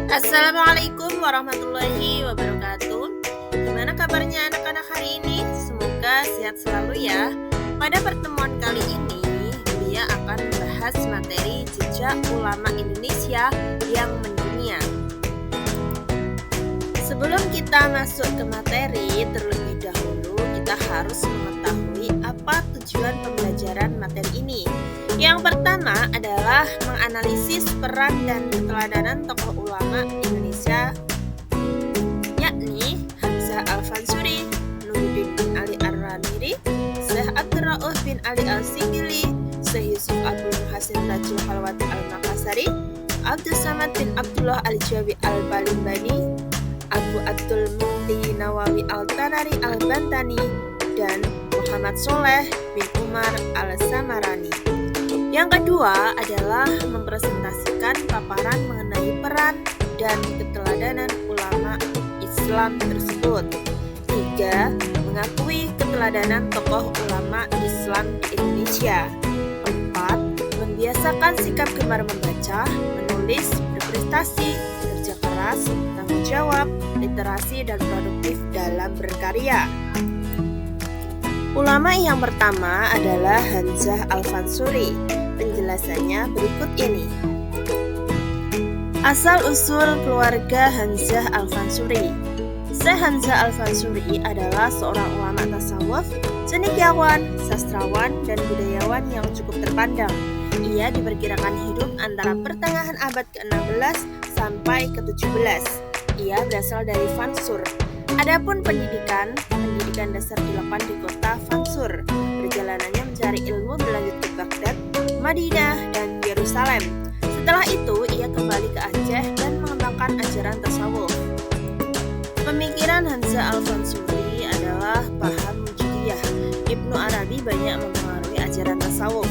Assalamualaikum warahmatullahi wabarakatuh. Gimana kabarnya anak-anak hari ini? Semoga sehat selalu ya. Pada pertemuan kali ini, Dia akan membahas materi jejak ulama Indonesia yang mendunia. Sebelum kita masuk ke materi, terlebih dahulu kita harus mengetahui apa tujuan pembelajaran materi ini. Yang pertama adalah menganalisis peran dan keteladanan tokoh ulama Indonesia, yakni Hamzah Al-Fansuri, Nuruddin bin Ali Ar-Raniri, Syekh Abdul Rauf bin Ali Al-Singili, Syekh Yusuf Abdul Hasan Tajul Halwati Al-Makassari, Abdul Samad bin Abdullah Al-Jawi Al-Balimbani, Abu Abdul Muhyi Nawawi Al-Tanari Al-Bantani, dan Muhammad Soleh bin Umar Al-Samarani. Yang kedua adalah mempresentasikan paparan mengenai peran dan keteladanan ulama Islam tersebut. 3. Mengakui keteladanan tokoh ulama Islam di Indonesia. 4. Membiasakan sikap gemar membaca, menulis, berprestasi, kerja keras, tanggung jawab, literasi, dan produktif dalam berkarya. Ulama yang pertama adalah Hamzah Al-Fansuri. Penjelasannya berikut ini. Asal-usul keluarga Hamzah Al-Fansuri. Syekh Hamzah Al-Fansuri adalah seorang ulama tasawuf, cendekiawan, sastrawan, dan budayawan yang cukup terpandang. Ia diperkirakan hidup antara pertengahan abad ke-16 sampai ke-17. Ia berasal dari Fansur. Adapun pendidikan dasar dilakukan di kota Fansur. Perjalanannya mencari ilmu berlanjut ke Baghdad, Madinah, dan Yerusalem. Setelah itu, ia kembali ke Aceh dan mengembangkan ajaran tasawuf. Pemikiran Hamzah Al-Fansuri adalah paham mujiziyah. Ibnu Arabi banyak mempengaruhi ajaran tasawuf.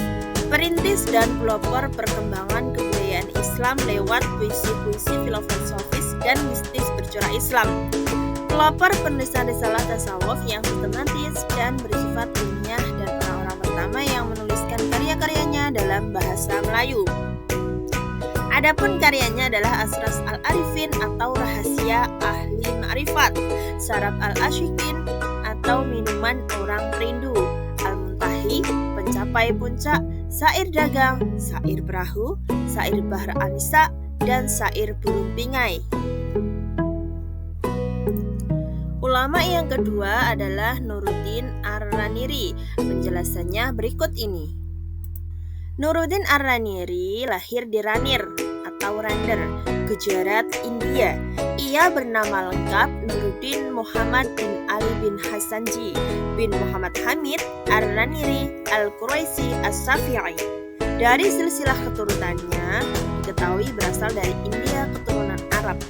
Perintis dan pelopor perkembangan kebudayaan Islam lewat puisi-puisi filosofis dan mistis bercorak Islam. Pelopor penulisan risalah tasawuf yang sistematis dan bersifat ilmiah dan orang-orang pertama yang menuliskan karya-karyanya dalam bahasa Melayu. Adapun karyanya adalah Asrar Al-Arifin atau Rahasia Ahli Ma'rifat, Syarab Al-Asyikin atau Minuman Orang Perindu, Al-Muntahi, Pencapai Puncak, Syair Dagang, Syair Perahu, Syair Bahr Anisa, dan Syair Burung Pingai. Ulama yang kedua adalah Nuruddin Ar-Raniri. Penjelasannya berikut ini. Nuruddin Ar-Raniri lahir di Ranir atau Rander, Gujarat, India. Ia bernama lengkap Nuruddin Muhammad bin Ali bin Hasanji bin Muhammad Hamid Ar-Raniri Al-Quraisy As-Syafi'i. Dari silsilah keturunannya diketahui berasal dari India keturunan Arab.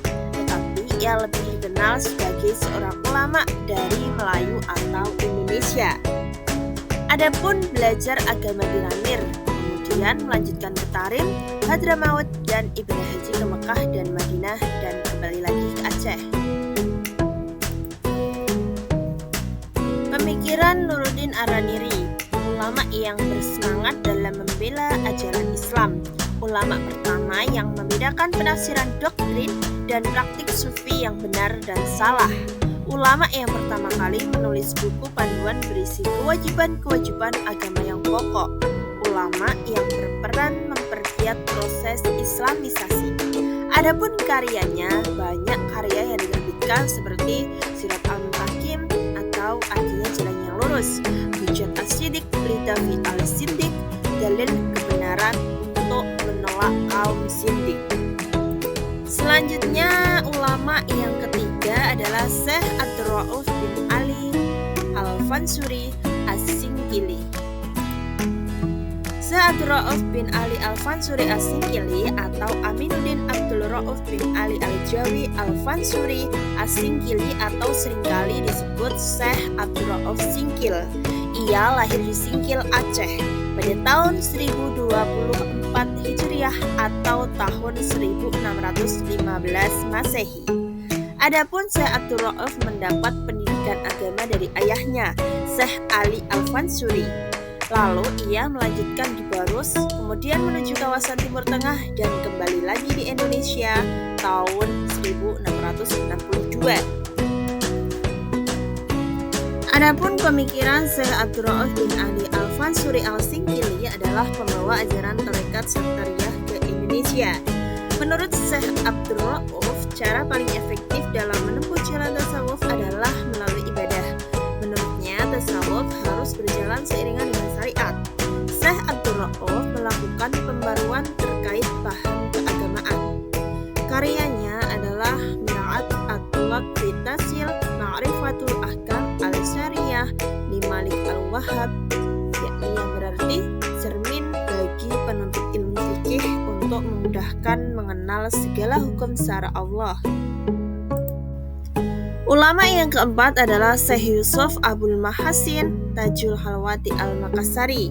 Ia lebih dikenal sebagai seorang ulama dari Melayu atau Indonesia. Adapun belajar agama di Ranir, kemudian melanjutkan ke Tarim, Hadramaut, dan ibadah haji ke Mekah dan Madinah, dan kembali lagi ke Aceh. Pemikiran Nuruddin Ar-Raniri, ulama yang bersemangat dalam membela ajaran Islam. Ulama pertama yang membedakan penafsiran doktrin dan praktik sufi yang benar dan salah. Ulama yang pertama kali menulis buku panduan berisi kewajiban-kewajiban agama yang pokok. Ulama yang berperan mempergiat proses islamisasi. Adapun karyanya, banyak karya yang diterbitkan seperti Sirat Al-Mutakim atau Artinya Jalan yang Lurus, Hujjat As-Siddiq li Dafi Al-Siddiq, Dalil Kebenaran untuk menolak kaum Siddiq. Selanjutnya, ulama yang ketiga adalah Syekh Abdul Rauf bin Ali Al-Fansuri As-Singkili. Syekh Abdul Rauf bin Ali Al-Fansuri As-Singkili atau Aminuddin Abdul Rauf bin Ali Al-Jawi Al-Fansuri As-Singkili atau seringkali disebut Syekh Abdul Rauf Singkil. Ia lahir di Singkil, Aceh pada tahun 1024 Hijriah atau tahun 1615 Masehi. Adapun Syekh Abdul Rauf mendapat pendidikan agama dari ayahnya, Syekh Ali Al-Fansuri. Lalu ia melanjutkan di Barus, kemudian menuju kawasan Timur Tengah dan kembali lagi di Indonesia tahun 1662. Adapun pemikiran Syekh Abdurrauf bin Ali Al-Fansuri Al-Singkili adalah pembawa ajaran tarekat Sattariyah ke Indonesia. Menurut Syekh Abdurrauf, cara paling efektif dalam menempuh jalan tasawuf adalah melalui ibadah. Menurutnya, tasawuf harus berjalan seiringan dengan syariat. Syekh Abdurrauf melakukan pembaruan terkait paham keagamaan. Karyanya adalah Mir'at at-Tulab fi Tahsil Ma'rifatul Ahkam al-Syariyah li Malik al-Wahhab, yakni yang berarti cermin bagi penuntut ilmu fikih untuk memudahkan mengenal segala hukum syara Allah. Ulama yang keempat adalah Syekh Yusuf Abul Mahasin Tajul Halwati Al-Makassari.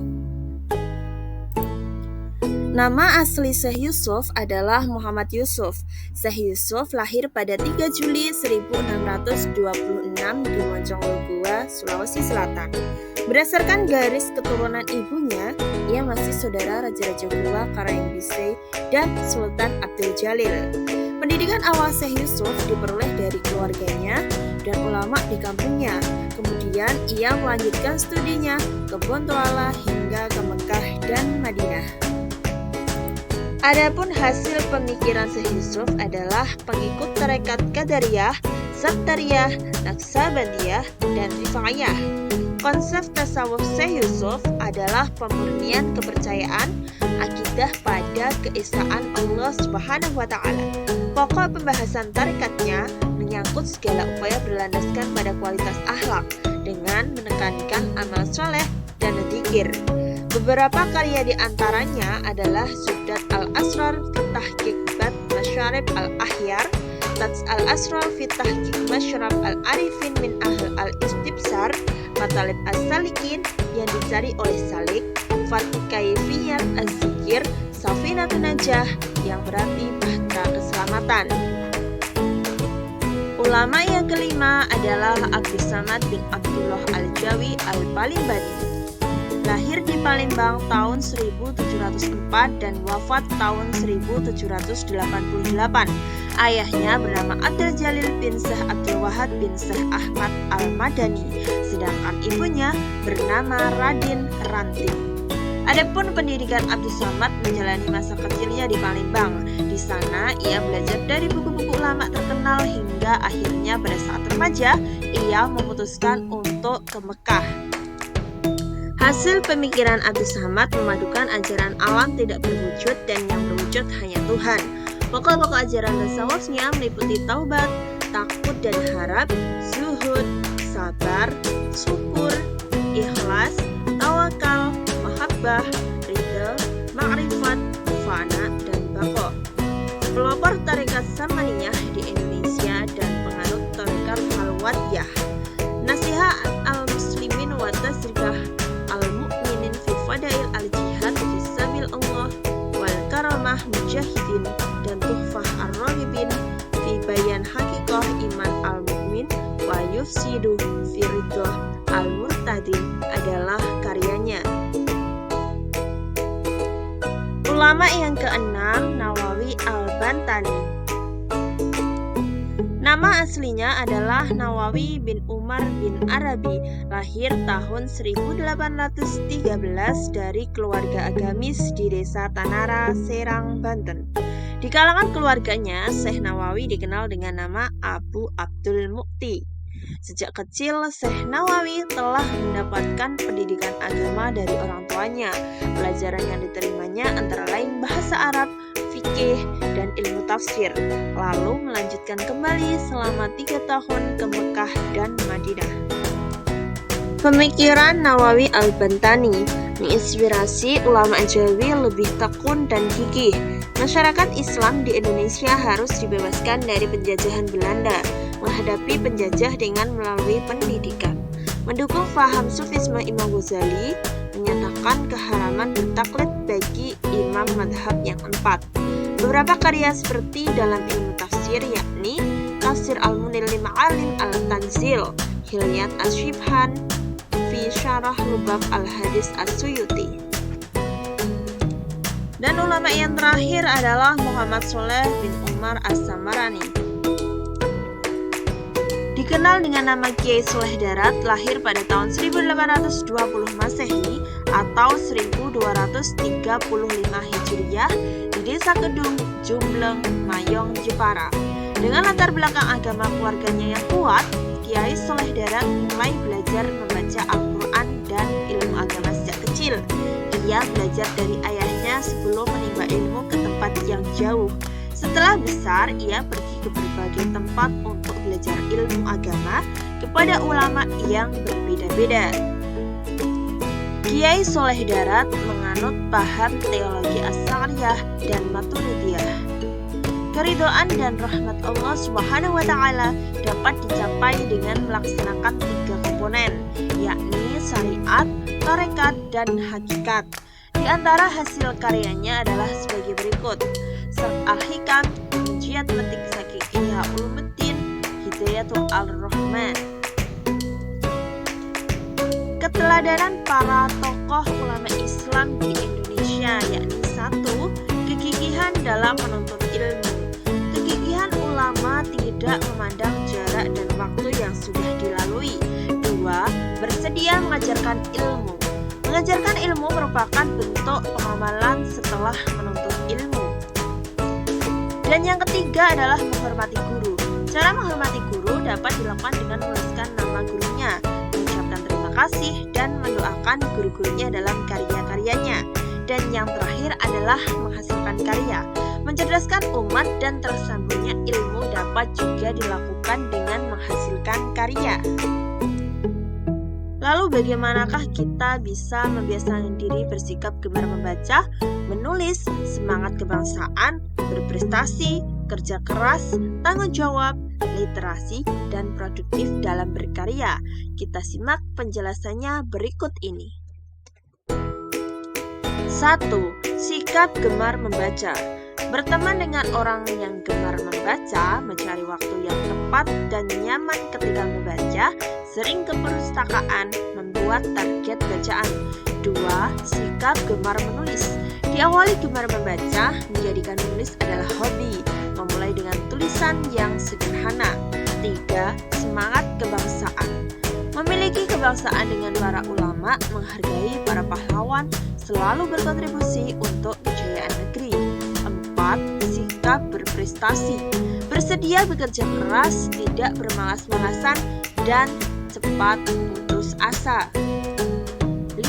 Nama asli Syekh Yusuf adalah Muhammad Yusuf. Syekh Yusuf lahir pada 3 Juli 1626 di Moncong Gua, Sulawesi Selatan. Berdasarkan garis keturunan ibunya, ia masih saudara Raja-Raja Gua Karangbise dan Sultan Abdul Jalil. Pendidikan awal Syekh Yusuf diperoleh dari keluarganya dan ulama di kampungnya. Kemudian ia melanjutkan studinya ke Bontoala hingga ke Mekah dan Madinah. Adapun hasil pemikiran Syekh Yusuf adalah pengikut tarekat Qadariyah, Sattariyah, Naqsabandiyah, dan Rifa'iyah. Konsep tasawuf Syekh Yusuf adalah pemurnian kepercayaan, akidah pada keesaan Allah Subhanahu wa Ta'ala. Pokok pembahasan tarikatnya menyangkut segala upaya berlandaskan pada kualitas akhlak dengan menekankan amal soleh dan dzikir. Beberapa karya di antaranya adalah Zubdat al-Asrar fi Tahqiq Bad Masyarib al-Ahyar, Tats al-Asrar fi Tahqiq Masyrab al-Arifin min Ahl al-Istibsar, Matalib as-Salikin yang dicari oleh Salik, Fathu Kaifiyat az-Zikir, Safinatun Najah yang berarti bahtera keselamatan. Ulama yang kelima adalah Abdus Samad bin Abdullah al-Jawi al-Palimbani. Lahir di Palembang tahun 1704 dan wafat tahun 1788. Ayahnya bernama Abdul Jalil bin Syekh Abdul Wahab bin Syekh Ahmad Al-Madani, sedangkan ibunya bernama Radin Ranting. Adapun pendidikan Abdus Samad menjalani masa kecilnya di Palembang. Di sana ia belajar dari buku-buku ulama terkenal hingga akhirnya pada saat remaja ia memutuskan untuk ke Mekah. Hasil pemikiran Abdus Samad memadukan ajaran alam tidak berwujud dan yang berwujud hanya Tuhan. Pokok-pokok ajaran tasawufnya meliputi taubat, takut dan harap, zuhud, sabar, syukur, ikhlas, tawakal, mahabbah, ridha, ma'rifat, fana, dan baqo. Pelopor tarekat Samaniyah di Indonesia dan penganut tarekat Halwatiyah. Nasihat al-muslimin wa tasrifah al-mu'minin fi fadail al-jihad fi sabil Allah wal karamah mujahidin dan tuhfah ar-rahibin fi bayan hakikah iman al-mu'min wa yufsidu fi ridha al-murtadin adalah karyanya. Ulama yang keenam, Nawawi al-Bantani. Nama aslinya adalah Nawawi bin Umar bin Arabi, lahir tahun 1813 dari keluarga agamis di desa Tanara, Serang, Banten. Di kalangan keluarganya, Syekh Nawawi dikenal dengan nama Abu Abdul Mukti. Sejak kecil, Syekh Nawawi telah mendapatkan pendidikan agama dari orang tuanya. Pelajaran yang diterimanya antara lain bahasa Arab, fikih, dan ilmu tafsir. Lalu melanjutkan kembali selama 3 tahun ke Mekah dan Madinah. Pemikiran Nawawi al-Bantani menginspirasi ulama Jawi lebih tekun dan gigih. Masyarakat Islam di Indonesia harus dibebaskan dari penjajahan Belanda, menghadapi penjajah dengan melalui pendidikan. Mendukung faham sufisme Imam Ghazali, menyatakan keharaman bertaklid bagi imam madhab yang 4. Beberapa karya seperti dalam ilmu tafsir yakni Tafsir Al-Munir li Ma'alim Al-Tanzil, Hilyat Ash-Shibhan, fi Syarah Lubab Al-Hadis As-Suyuti. Dan ulama yang terakhir adalah Muhammad Shaleh bin Umar As-Samarani. Dikenal dengan nama Kiai Soleh Darat, lahir pada tahun 1820 Masehi atau 1235 Hijriah di Desa Kedung, Jumbleng, Mayong, Jepara. Dengan latar belakang agama keluarganya yang kuat, Kiai Soleh Darat mulai belajar membaca Al-Quran dan ilmu agama sejak kecil. Ia belajar dari ayahnya sebelum menimba ilmu ke tempat yang jauh. Setelah besar, ia pergi ke berbagai tempat untuk belajar ilmu agama kepada ulama yang berbeda-beda. Kiai Soleh Darat menganut paham teologi Asy'ariyah dan Maturidiyah. Keridhaan dan rahmat Allah Subhanahu wa Ta'ala dapat dicapai dengan melaksanakan 3 komponen, yakni syariat, tarekat, dan hakikat. Di antara hasil karyanya adalah sebagai berikut: Syarh Al-Hikam, Ujiat Metik Saki Ihya Ulumuddin, Hidayatul Ar-Rahman. Keteladanan para tokoh ulama Islam di Indonesia, yakni 1. Kegigihan dalam menuntut ilmu. Kegigihan ulama tidak memandang jarak dan waktu yang sudah dilalui. 2. Bersedia mengajarkan ilmu. Mengajarkan ilmu merupakan bentuk pengamalan setelah menuntut ilmu. Dan yang ketiga adalah menghormati guru. Cara menghormati guru dapat dilakukan dengan menuliskan nama gurunya, mengucapkan terima kasih, dan mendoakan guru-gurunya dalam karya-karyanya. Dan yang terakhir adalah menghasilkan karya. Mencerdaskan umat dan tersambungnya ilmu dapat juga dilakukan dengan menghasilkan karya. Lalu bagaimanakah kita bisa membiasakan diri bersikap gemar membaca, menulis, semangat kebangsaan, berprestasi, kerja keras, tanggung jawab, literasi, dan produktif dalam berkarya? Kita simak penjelasannya berikut ini. 1. Sikap gemar membaca. Berteman dengan orang yang gemar membaca, mencari waktu yang tepat dan nyaman ketika membaca, sering ke perpustakaan, membuat target bacaan. 2. Sikap gemar menulis. Diawali gemar membaca, menjadikan menulis adalah hobi, memulai dengan tulisan yang sederhana. 3. Semangat kebangsaan. Memiliki kebangsaan dengan para ulama, menghargai para pahlawan, selalu berkontribusi untuk kejayaan negeri. 4. Sikap berprestasi. Bersedia bekerja keras, tidak bermalas-malasan, dan cepat putus asa. 5.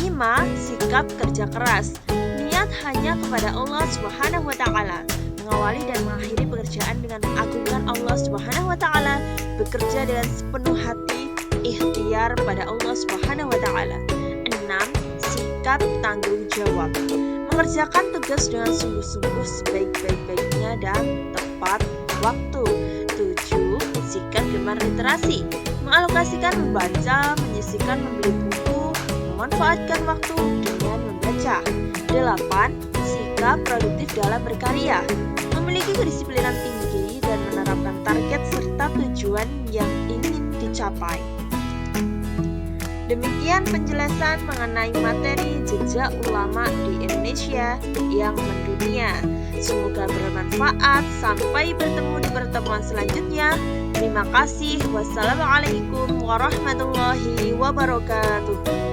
Sikap kerja keras. Niat hanya kepada Allah Subhanahu wa Ta'ala. Mengawali dan mengakhiri pekerjaan dengan mengagungkan Allah Subhanahu wa Ta'ala. Bekerja dengan sepenuh hati, ikhtiar pada Allah Subhanahu wa Ta'ala. 6. Sikap tanggung jawab. Mengerjakan tugas dengan sungguh-sungguh sebaik-baiknya dan tepat waktu. 7. Sikap gemar literasi. Mengalokasikan membaca, menyisihkan membeli buku, memanfaatkan waktu dengan membaca. 8. Sikap produktif dalam berkarya. Memiliki kedisiplinan tinggi dan menerapkan target serta tujuan yang ingin dicapai. Demikian penjelasan mengenai materi jejak ulama di Indonesia yang mendunia. Semoga bermanfaat. Sampai bertemu di pertemuan selanjutnya. Terima kasih. Wassalamualaikum warahmatullahi wabarakatuh.